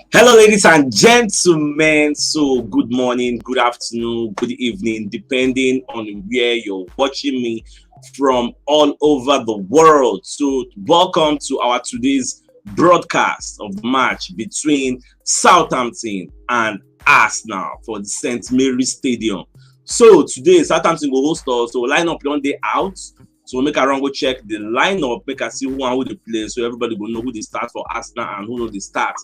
Hello, ladies and gentlemen. So, good morning, good afternoon, good evening, depending on where you're watching me from all over the world. So, welcome to our today's broadcast of the match between Southampton and Arsenal for the St. Mary's Stadium. So, today, Southampton will host us. So, line up one day out. So make a run go check the lineup, make a see who and who they play, so everybody will know who they start for Arsenal and who know they start.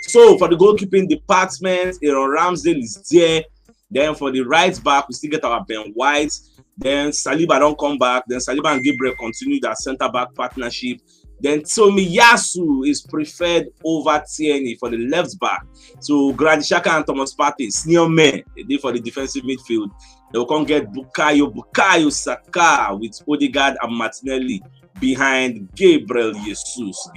So for the goalkeeping department, Aaron Ramsdale is there. Then for the right back, we still get our Ben White. Then Saliba don't come back. Then Saliba and Gabriel continue their centre back partnership. Then Tomiyasu is preferred over Tierney for the left back. So Granit Xhaka and Thomas Partey, senior men, they did for the defensive midfield. They will come get Bukayo Saka with Odegaard and Martinelli behind Gabriel Jesus.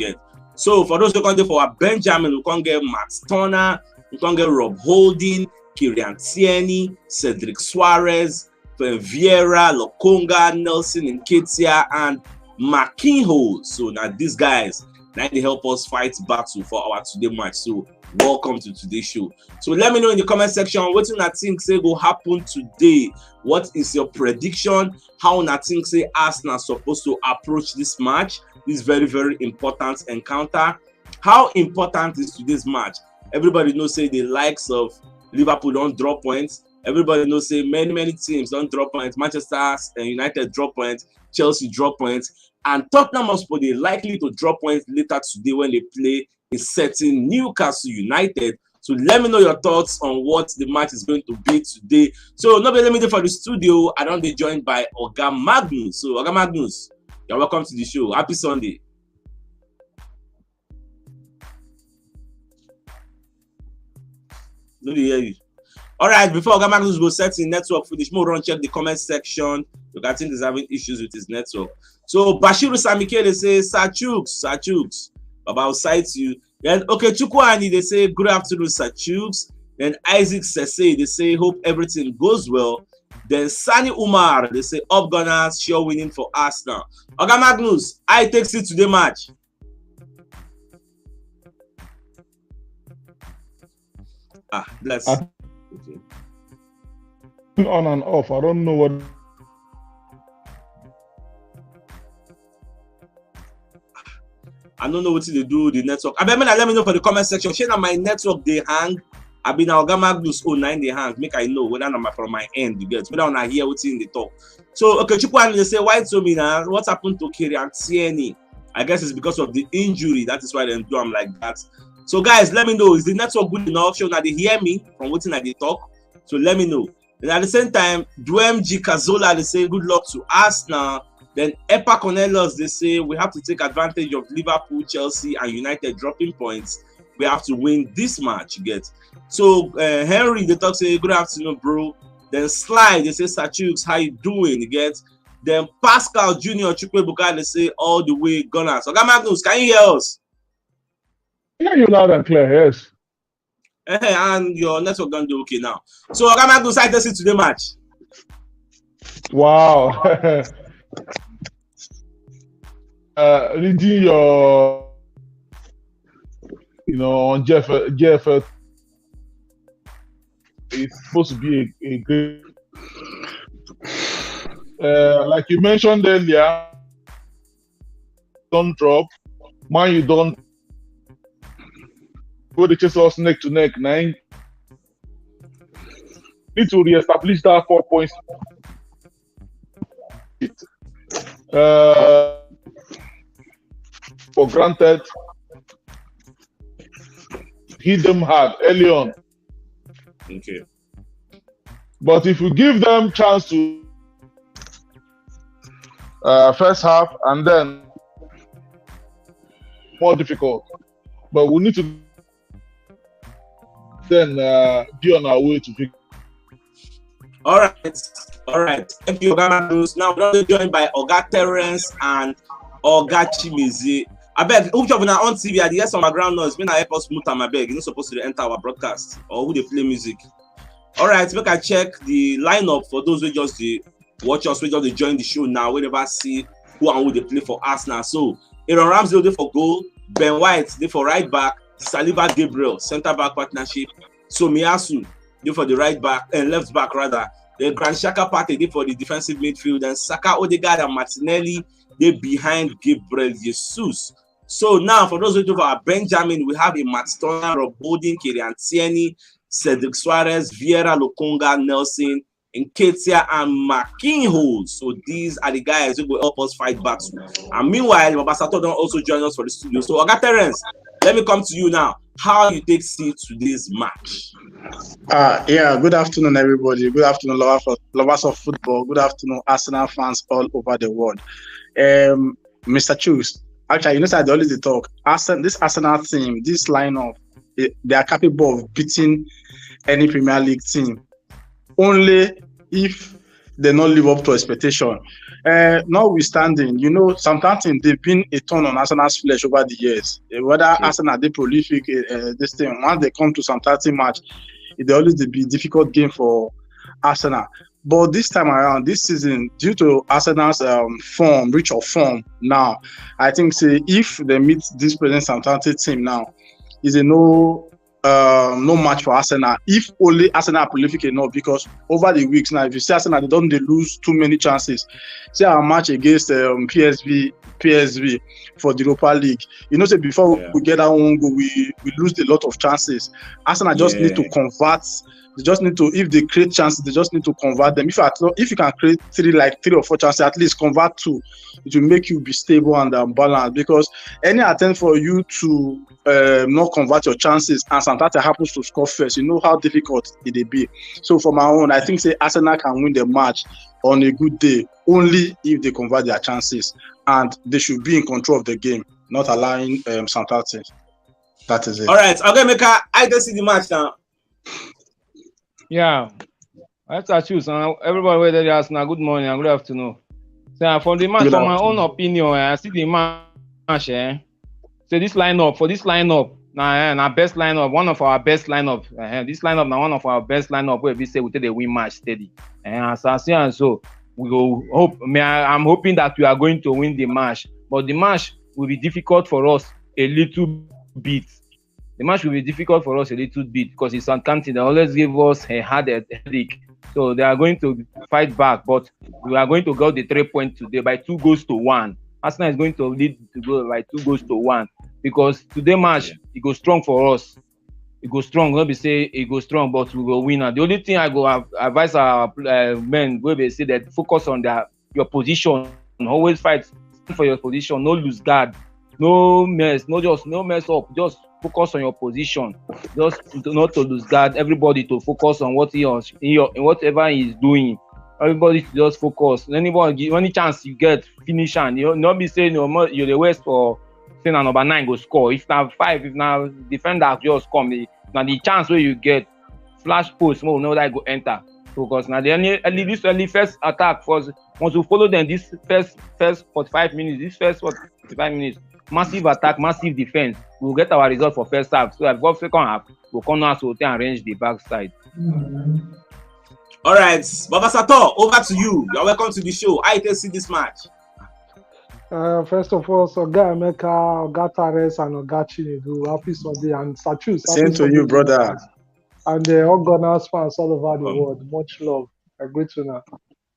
So for those who come there for our Benjamin, we can get Matt Turner, we can get Rob Holding, Kieran Tierney, Cedric Suarez, Vieira, Lokonga, Nelson Nketiah, and Makinho. So now these guys, now they help us fight battle for our today match. So welcome to today's show. So let me know in the comment section what you think say go happen today. What is your prediction? How you think say Arsenal supposed to approach this match? This very, very important encounter. How important is today's match? Everybody knows say the likes of Liverpool don't drop points. Everybody knows say many teams don't drop points. Manchester United drop points. Chelsea drop points. And Tottenham Hotspur they likely to drop points later today when they play a certain Newcastle United. So let me know your thoughts on what the match is going to be today. So nobody let me do for the studio. I don't be joined by Oga Magnus. So Oga Magnus, you're welcome to the show. Happy Sunday. Let me hear you. All right, before Oga Magnus go set in network finish, more run check the comment section. Look, I think he's having issues with his network. So Bashiru Samikele says, Sir CHUKS. Baba will cite you. Then okay, Chukwani, they say good afternoon, Sir CHUKS. Then Isaac Sese, they say hope everything goes well. Then Sani Umar, they say up Gunners, sure winning for Arsenal. Oga Magnus, I takes it to the match. Bless. Okay. On and off. I don't know what. I don't know what to do the network. I mean, let me know for the comment section. Share my network they hang. I been now Oga Magnus 09 they hang. Make I know whether I'm from my end. You get whether I hear what's in the talk. So okay, Chukwani they say why to me now? What happened to Kieran Tierney? I guess it's because of the injury. That is why they do them like that. So guys, let me know. Is the network good enough? So now they hear me from what's in they talk. So let me know. And at the same time, Dwem G Kazola they say good luck to Arsenal. Then Epa Cornelius, they say we have to take advantage of Liverpool, Chelsea, and United dropping points. We have to win this match, you get. So Henry, they talk say good afternoon, bro. Then Sly, they say Sir CHUKS, how you doing? You get. Then Pascal Junior Chukwebuka, they say all the way Gunners. Oga Magnus, can you hear us? I hear you loud and clear, yes. And your network gonna do okay now. So Oga Magnus, I test it to the match. Wow. Reading your, on GFL, it's supposed to be a great, like you mentioned earlier, don't drop, man, you don't go to chase us neck to neck, need to re-establish that 4 points. For granted, hit them hard early on. Okay. But if you give them chance to first half and then more difficult. But we need to then be on our way to victory. All right. Thank you, Oga Magnus. Now we're joined by Oga Terence and Oga Chimizi. I beg, which of you are on TV? I hear some background noise. When I help us mute them, I beg. You're not supposed to enter our broadcast or who they play music. All right, make I check the lineup for those who just watch us, who just join the show now. We never see who and who they play for Arsenal. So Aaron Ramsdale they for goal, Ben White they for right back, Saliba Gabriel, centre back partnership. Somiyasu, they for the right back and left back rather. The Grand Shaka Partey, they for the defensive midfield, and Saka, Odegaard, and Martinelli, they behind Gabriel Jesus. So now, for those who are Benjamin, we have a Matt Turner, Rob Holding, Kylian Tierney, Cedric Suarez, Vieira, Lokonga, Nelson, Nketiah, and Marquinhos. So these are the guys who will help us fight back. And meanwhile, Babasato don't also join us for the studio. So, Oga Terence, let me come to you now. How you take see today's match? Yeah, good afternoon, everybody. Good afternoon, lovers of football. Good afternoon, Arsenal fans all over the world. Mr. CHUKS, actually, you know, I always talk. This Arsenal team, this lineup, they are capable of beating any Premier League team. Only if they not live up to expectation. Notwithstanding, you know, Southampton, they've been a turn on Arsenal's flesh over the years. Whether Arsenal they prolific, this thing, once they come to Southampton match, it always be a difficult game for Arsenal. But this time around, this season, due to Arsenal's reach of form now, I think if they meet this present Southampton team now, is a no match for Arsenal. If only Arsenal are prolific enough, because over the weeks now, if you see Arsenal, they lose too many chances. See our match against PSV for the Europa League. You know, before we get that one goal, we lose a lot of chances. Arsenal just need to convert. They just need to, if they create chances, they just need to convert them. If you can create three or four chances, at least convert two. It will make you be stable and balanced. Because any attempt for you to not convert your chances and Southampton happens to score first, you know how difficult it will be. So for my own, I think Arsenal can win the match on a good day only if they convert their chances, and they should be in control of the game, not allowing Southampton. That is it. All right, okay, Meka, I don't see the match now. Yeah, I choose. Everybody whether they ask now, good morning and good afternoon. So for the match, for my own opinion, I see the match. So this lineup, now best lineup, one of our best lineup. This lineup now one of our best lineup where we say we take the win match steady. And so we go hope. I'm hoping that we are going to win the match, but the match will be difficult for us a little bit. The match will be difficult for us a little bit because it's Southampton. They always give us a headache. So they are going to fight back, but we are going to get the 3 points today by 2-1. Arsenal is going to lead to go by 2-1 because today match it goes strong for us. It goes strong. Let me say it goes strong, but we will win. The only thing I go advise our men where they say that focus on your position. Always fight for your position. No lose guard. No mess up. Just focus on your position. Just not to lose guard. Everybody to focus on what whatever he is doing. Everybody just focus. Any chance you get, finish and you not be saying you're the worst for saying number 9 go score. If now 5, if now defender just come, now the chance where you get flash post, no that go enter. Because now this first attack first, once you follow them this first 45 minutes, massive attack, massive defense. We'll get our result for first half. So I've got second half, we'll come out to arrange the backside. All right, Babasato, over to you. You're welcome to the show. I can see this match. First of all, Oga Emeka, Oga Tares, and Oga Chinedu, happy Sunday, and Sachus. Same to you, brother. And all Gunners fans all over the world. Much love. Great to know.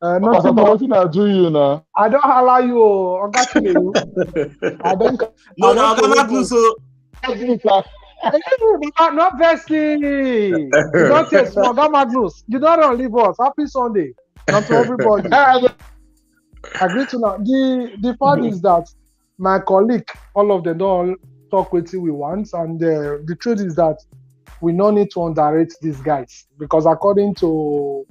Nothing I do you now. I don't allow you, Oga Chinedu. I don't. No, Oga Magnus. Not vesting. You don't take Oga Magnus. You don't leave us. Happy Sunday. Not to everybody. Agree to now. The fact is that my colleague, all of them don't talk with you we want, and the truth is that we no need to underrate these guys because according to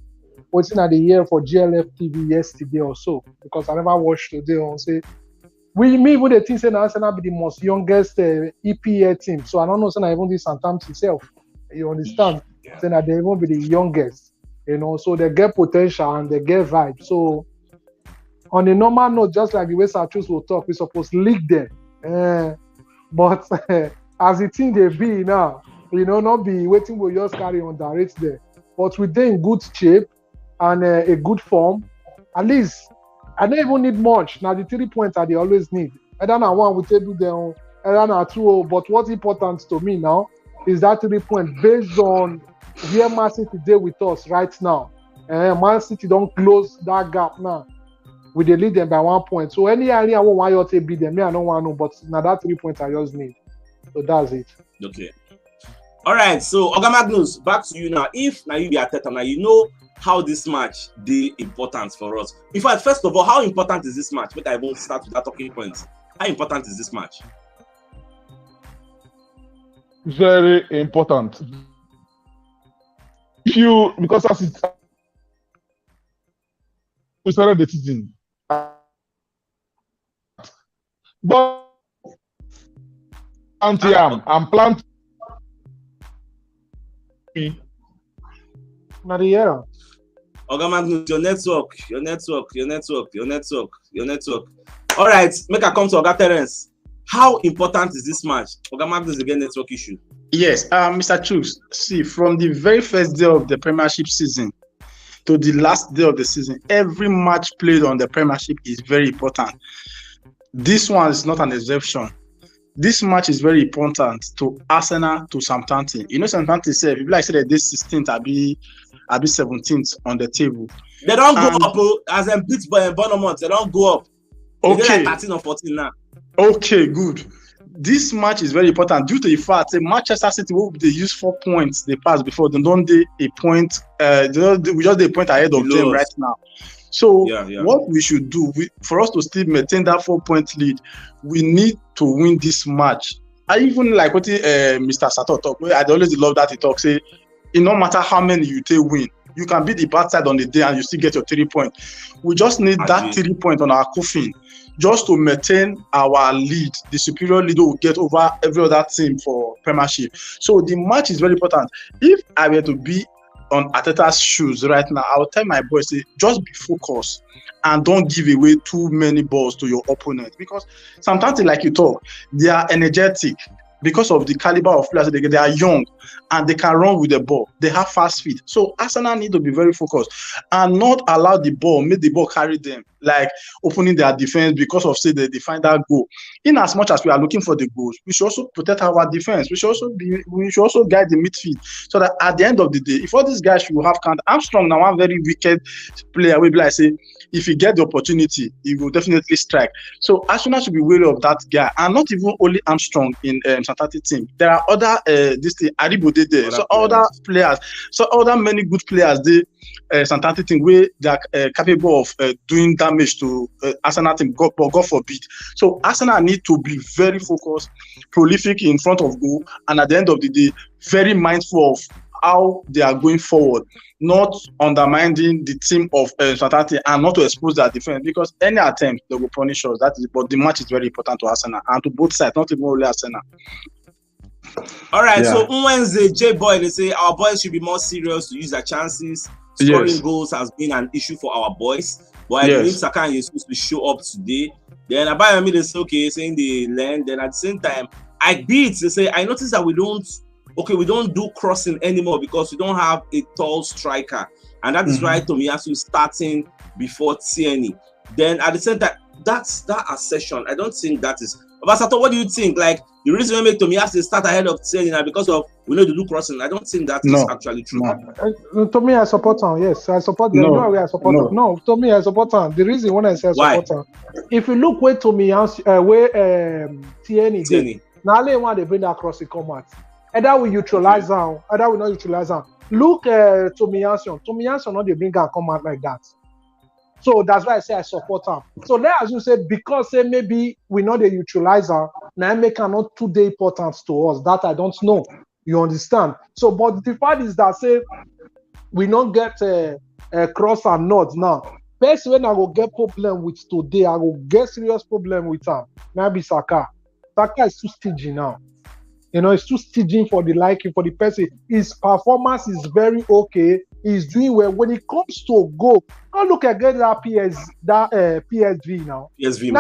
what's in at the year for GLF TV yesterday or so, because I never watched today on say me even the team say Arsenal be the most youngest EPA team, so I don't know say even this Southampton itself. You understand? Saying that they even be the youngest, you know, so they get potential and they get vibe. So on a normal note, just like the way Sachus will talk, we're supposed to league them. But as the team they be now, you know, not be waiting will just carry on direct there. But we're in good shape and a good form. At least, I don't even need much. Now, the 3 points that they always need. I don't know one will table them Elana 2-0. But what's important to me now is that 3 points based on where Man City did with us right now. Man City don't close that gap now. We dey lead them by 1 point. So any area I want you to beat them, me I don't want to know. But now that 3 points I just need. So that's it. Okay. All right. So Oga Magnus, back to you now. If now you be at Teta, now you know how this match dey important for us. In fact, first of all, how important is this match? Make I won't start with that talking point. How important is this match? Very important. Because as it we started the season, but I'm planting. Now the era. Oga Magnus, your network. All right, make I come to Oga Terence. How important is this match? Oga Magnus again, network issue. Yes, Mr. Chuks, see, from the very first day of the Premiership season to the last day of the season, every match played on the Premiership is very important. This one is not an exception. This match is very important to Arsenal, to Southampton. You know, Southampton said, if like say this 16th, I'll be 17th on the table. They don't go up as a beat by Bournemouth. They don't go up. Okay. Like 13 or 14 now. Okay, good. This match is very important due to the fact that Manchester City will they use 4 points they passed before. They don't do a point. We just a point ahead of them right now. So what we should do for us to still maintain that 4-point lead, we need to win this match. I even like what Mr. Sato talk. I always love that he talks. Say, it no matter how many you take win, you can beat the bad side on the day and you still get your 3 points. We just need that 3 points on our coffin just to maintain our lead, the superior lead we'll get over every other team for Premiership. So the match is very important. If I were to be on Arteta's shoes right now, I would tell my boys, say, just be focused and don't give away too many balls to your opponent, because sometimes, like you talk, they are energetic because of the caliber of players they are young and they can run with the ball. They have fast feet. So Arsenal need to be very focused and not allow the ball, make the ball carry them, like opening their defense because of say they find that goal. In as much as we are looking for the goals, we should also protect our defense. We should also guide the midfield so that at the end of the day, if all these guys should have count, Armstrong now one very wicked player. We be like say, if he get the opportunity, he will definitely strike. So Arsenal should be wary of that guy, and not even only Armstrong in Southampton team. There are other Aribo there, so other players, so other many good players. They Southampton team where they are capable of doing damage to Arsenal team. God forbid. So Arsenal need to be very focused, prolific in front of goal, and at the end of the day, very mindful of how they are going forward, not undermining the team of Southampton and not to expose their defense, because any attempt they will punish us. That is, but the match is very important to Arsenal and to both sides, not even only Arsenal. All right, so Wednesday, J-Boy, they say our boys should be more serious to use their chances. Scoring goals has been an issue for our boys, but I believe Saka and Jesus will show up today. Then Abayomi, they say, okay, saying they learn. Then at the same time, I beat, they say, I noticed that we don't do crossing anymore because we don't have a tall striker. And that is why Tomiyasu is starting before Tierney. Then at the same time, that's that assertion. I don't think that is. Basato, what do you think? Like, the reason we make Tomiyasu start ahead of Tierney now because of we need to do crossing. I don't think that is actually true. To me, I support him. Yes, I support them. I support him. No, to me, I support him. The reason when I say I support him, if you look where Tomiyasu, where Tierney did, now they want to bring that crossing come out. Either we neutralize them, either we not neutralize them. Look at Tomiyasu. Tomiyasu not they bring and come out like that. So that's why I say I support them. So let us just say because say maybe we know the utilizer, now make not today important to us. That I don't know. You understand? So, but the fact is that say we not get a cross and nod now. First when I go get problem with today, I go get serious problem with him. Maybe Saka. Saka is too stingy now. You know, it's too stingy for the liking for the person. His performance is very okay. He's doing well. When it comes to goal, go look at that PSV now. PSV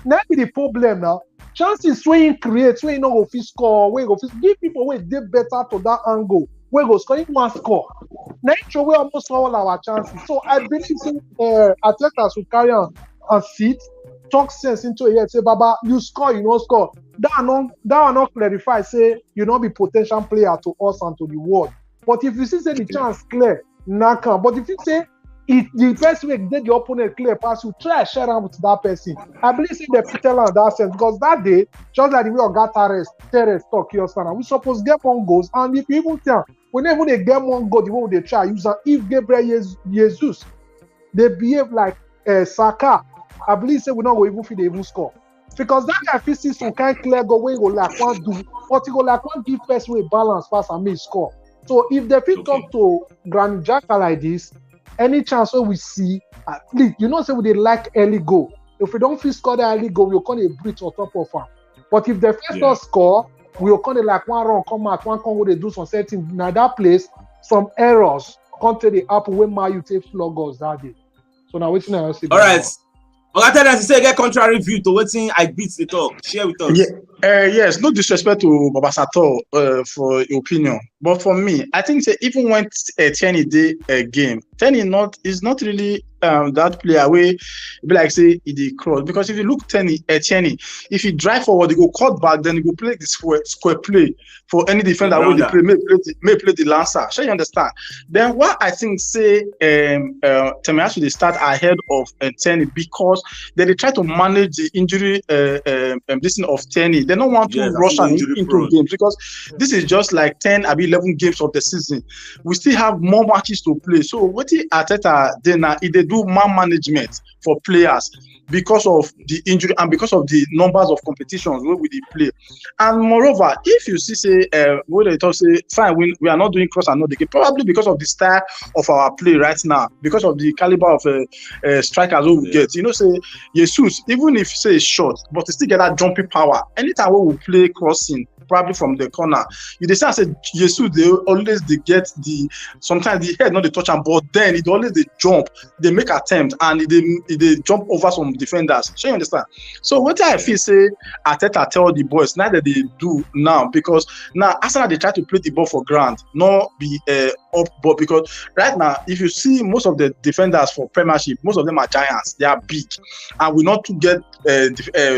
now be the problem now. Chances when you create, when you know go score, when you go give people when they better to that angle, when go score, you one score. Nature we almost all our chances. So I believe Arteta should carry on and sit talk sense into your head, say, Baba, you score, you not score. That will not clarify, say, you not be potential player to us and to the world. But if you see, say, the chance clear, now come. But if you say, if the first way get the opponent clear pass, you try share out with that person. I believe say they tell on that sense because that day, just like the way Oga Teres talk here, we supposed get one goals, and if you even tell, whenever they get one goal, the way they try use and if Gabriel Jesus, they behave like Saka, I believe say we not go even feel they even score. Because that guy feel see some kind clear goal where he go like one do, but he go like one give first way balance pass and make score. So if they fit talk to Granit Xhaka like this, any chance where we see, at least, you know, say we they like early goal. If we don't feel score the early goal, we'll call a breach on top of them. But if the first not score, we'll call it like one run come out, one Congo they do some setting. Now that place, some errors come to the apple when you take flog us that day. So now waiting I see. All right. Oga Teres, you say get contrary view to waiting I beat the talk. Share with us. Yes, no disrespect to Baba Sato for your opinion, but for me, I think say even when Tierney did a game, Tierney is not really that player where be like say he did cross, because if you look Tierney, if he drive forward, he go cut back, then he go play the square play for any defender where they play may play the lancer. Sure, you understand? Then what I think say Temiyasu they start ahead of Tierney because they try to manage the injury this thing of Tierney. They don't want to rush into games because this is just like 10 or 11 games of the season. We still have more matches to play. So what Arteta did now, they do man management for players because of the injury and because of the numbers of competitions where we play. And moreover, if you see say where they talk say fine, we are not doing cross and not the game, probably because of the style of our play right now, because of the caliber of strikers we get. You know, say Jesus, even if say it's short, but he still get that jumping power. Anytime we play crossing, probably from the corner, you decide say Jesus, they always get sometimes the head not the touch and but then it always they jump, they make attempt and they jump over some defenders. So you understand? So what I feel say Arteta tell the boys now that they do now, because now Arsenal they try to play the ball for ground, not be up ball, because right now if you see most of the defenders for Premiership, most of them are giants, they are big, and we not to get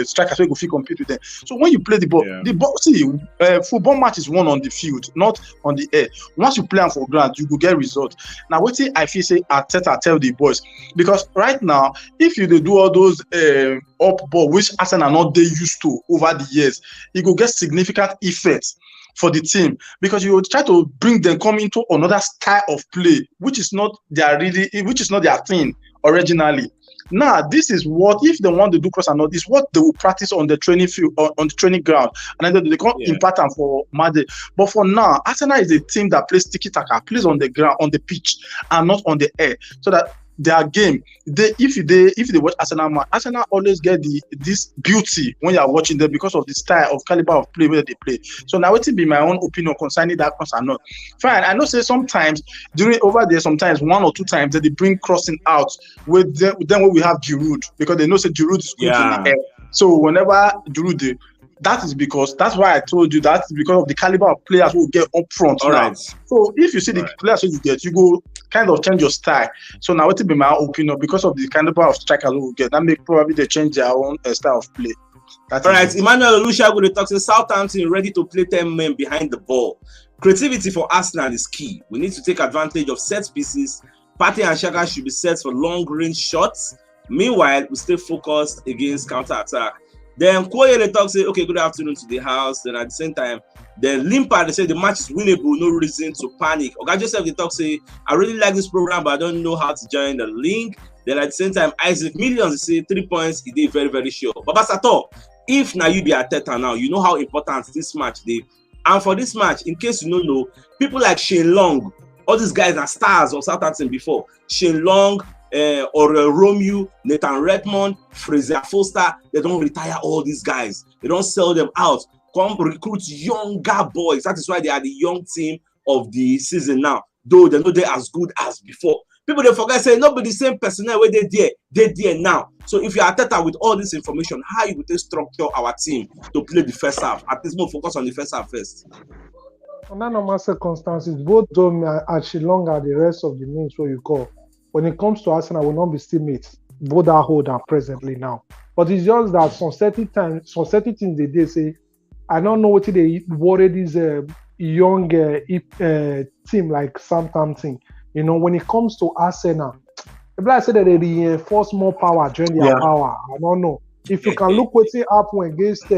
strikers who go fit compete with them. So when you play the ball, football match is won on the field, not on the air. Once you play on for ground, you go get result. Now what I feel say Arteta tell the boys, because right now if you do all those up ball which Arsenal not they used to over the years, it will get significant effects for the team, because you will try to bring them come into another style of play which is not their thing originally. Now, this is what, if they want to do cross and not, this what they will practice on the training field, on the training ground, and then they can't impact them for Monday. But for now, Arsenal is a team that plays tiki-taka, plays on the ground, on the pitch, and not on the air, so that their game, if they watch Arsenal, Arsenal always get this beauty when you are watching them because of the style of caliber of play where they play. So now it will be my own opinion concerning that cross and not. Fine, I know say sometimes over there, sometimes one or two times that they bring crossing out with them when we have Giroud, because they know say Giroud is good in the air. So whenever Giroud that's why I told you that's because of the caliber of players who will get up front now. Right. So if you see the players who you get, you go kind of change your style. So now it will be my opinion, because of the caliber of strikers who will get, that may probably they change their own style of play. All right, Emmanuel Olusegun will talk to Southampton ready to play 10 men behind the ball. Creativity for Arsenal is key. We need to take advantage of set pieces. Partey and Xhaka should be set for long-range shots. Meanwhile, we stay focused against counter-attack. Then Koye talk say, okay, good afternoon to the house. Then at the same time, then Limpard they say the match is winnable, no reason to panic. Oga Joseph they talk say, I really like this program, but I don't know how to join the link. Then at the same time, Isaac Millions they say 3 points, he did very, very sure. Baba Sato, if now you be Arteta now, you know how important this match is. And for this match, in case you don't know, people like Shane Long, all these guys are stars of Southampton before. Shane Long, or Romeo, Nathan Redmond, Fraser Foster, they don't retire all these guys. They don't sell them out. Come recruit younger boys. That is why they are the young team of the season now. Though they're not as good as before. People they forget say nobody the same personnel where they're there now. So if you are Arteta with all this information, how you would structure our team to play the first half? At least more focus on the first half first. Under normal circumstances, both Dome and Shilong are the rest of the names what you call. When it comes to Arsenal, will not be teammates. both that hold are presently now. But it's just that some certain things they say, I don't know what they worry this young team like Southampton. When it comes to Arsenal, if I say that they reinforce more power during their power, I don't know. If you can look what happened against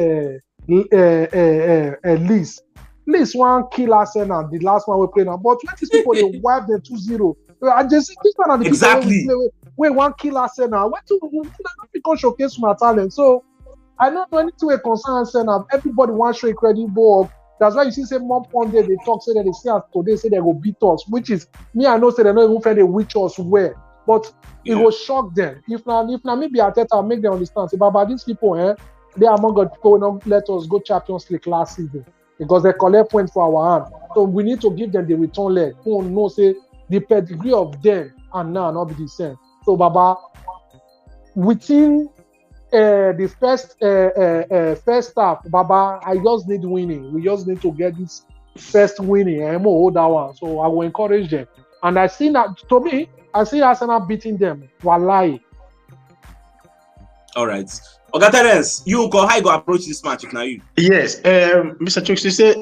Leeds. Leeds one kill Arsenal, the last one we played now. But when these people they wipe them 2-0, I just this one of the exactly. people we one kill Arsenal. When to showcase my talent. So I don't know anything we concern Arsenal. Everybody wants to show a credible. That's why you see say more point there they talk say that they say as today say they go beat us, which is me I know say they don't even find a which us where. But it will shock them. If now maybe Arteta make them understand. Say, but these people, they are among the people who don't let us go Champions League last season because they collect points for our hand. So we need to give them the return leg. Who know say the pedigree of them and now not be the same. So Baba, within the first half, Baba, I just need winning. We just need to get this first winning and more hold that one. So I will encourage them. And I see that to me. I see Arsenal beating them. Wallahi. All right. Okay, Terence, you go how you go approach this match now you. Yes, Mr. Chuks, you say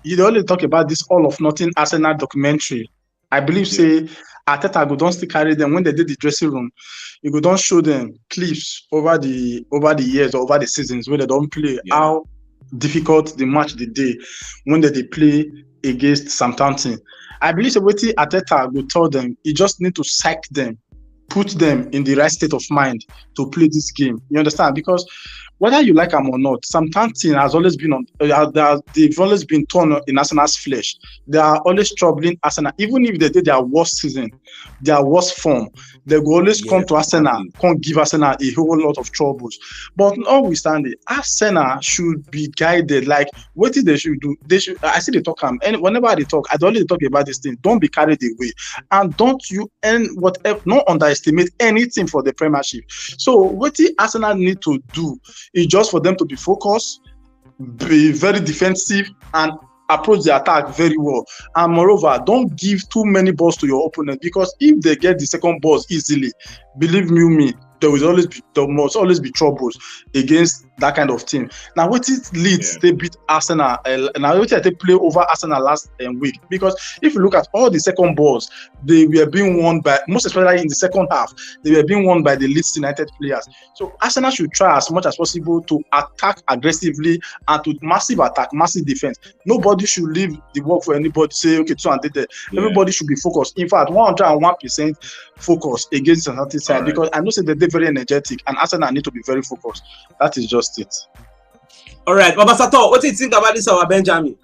you only talk about this all of nothing Arsenal documentary. I believe say Arteta go don't still carry them when they did the dressing room. You go don't show them clips over the years or over the seasons where they don't play how difficult the match the day when they play against Southampton. I believe what Arteta will tell them, he just need to psych them, put them in the right state of mind to play this game. You understand? Because whether you like them or not, Southampton has always been they've always been torn in Arsenal's flesh. They are always troubling Arsenal. Even if they did their worst season, their worst form, they will always come to Arsenal, can't give Arsenal a whole lot of troubles. But notwithstanding, Arsenal should be guided. Like, what did they should do? I see they talk, and whenever they talk, I don't really talk about this thing. Don't be carried away. And don't not underestimate anything for the Premiership. So what the Arsenal need to do is just for them to be focused, be very defensive, and approach the attack very well. And moreover, don't give too many balls to your opponent, because if they get the second balls easily, believe me, there must always be troubles against that kind of team. Now, what it leads, they beat Arsenal. Now, what they play over Arsenal last week, because if you look at all the second balls, they were being won by, most especially in the second half, they were being won by the Leeds United players. So Arsenal should try as much as possible to attack aggressively and to massive attack, massive defense. Nobody should leave the work for anybody. Say, okay, so and did that. Everybody should be focused. In fact, 101% focus against the United side, because I know that they're very energetic, and Arsenal need to be very focused. That is just it. All right, Baba Sato, what do you think about this our Benjamin?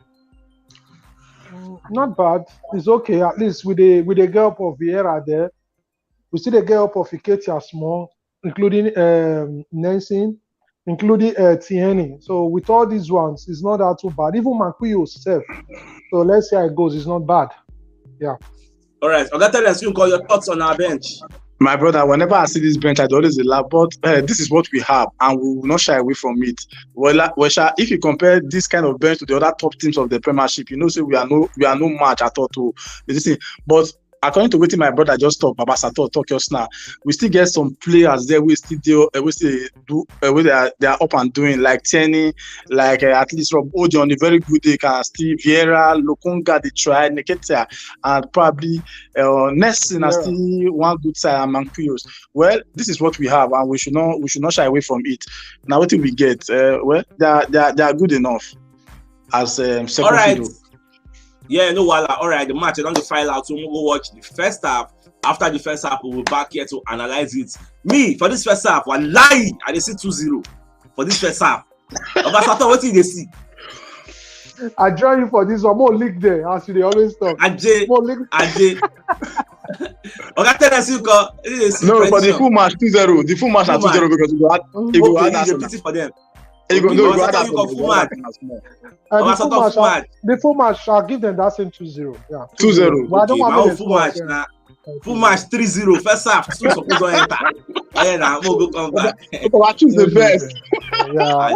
Not bad. It's okay. At least with the girl up of Vieira there, we see the girl up of Iketia small, including Nelson, including Tierney. So with all these ones, it's not that too bad. Even Makuyo self. So let's see how it goes. It's not bad. Yeah. All right, I'll tell you call your thoughts on our bench. My brother, whenever I see this bench, I always laugh. But this is what we have, and we will not shy away from it. Well, if you compare this kind of bench to the other top teams of the Premiership, you know, so we are no match at all to this thing. But according to what my brother just talked, Baba Sato talk just now, we still get some players there. We still do they are up and doing, like Tierney, like at least Rob Oji on a very good day, can Steve Vieira, Lokonga, they try Niketia, and probably Nelson are still one good side among Kuyos. Well, this is what we have, and we should not shy away from it. Now, what do we get? Well, they are good enough as second. All right. Yeah, no, all right, the match, I don't file out, so we'll go watch the first half. After the first half, we'll be back here to analyze it. Me, for this first half, one lie, I see 2-0 for this first half. What did they see? I join you for this one. More league there, as they always talk. Ajay. Okay, tell us you go. No, for the full match 2-0. The full match at 2-0 because you had pity for them. The full match, I'll give them that same 2-0. Yeah. 2-0. But I don't want full match now. Full match 3-0. First half, two supposed to enter. Yeah, now we'll go come back. I choose the best. Yeah.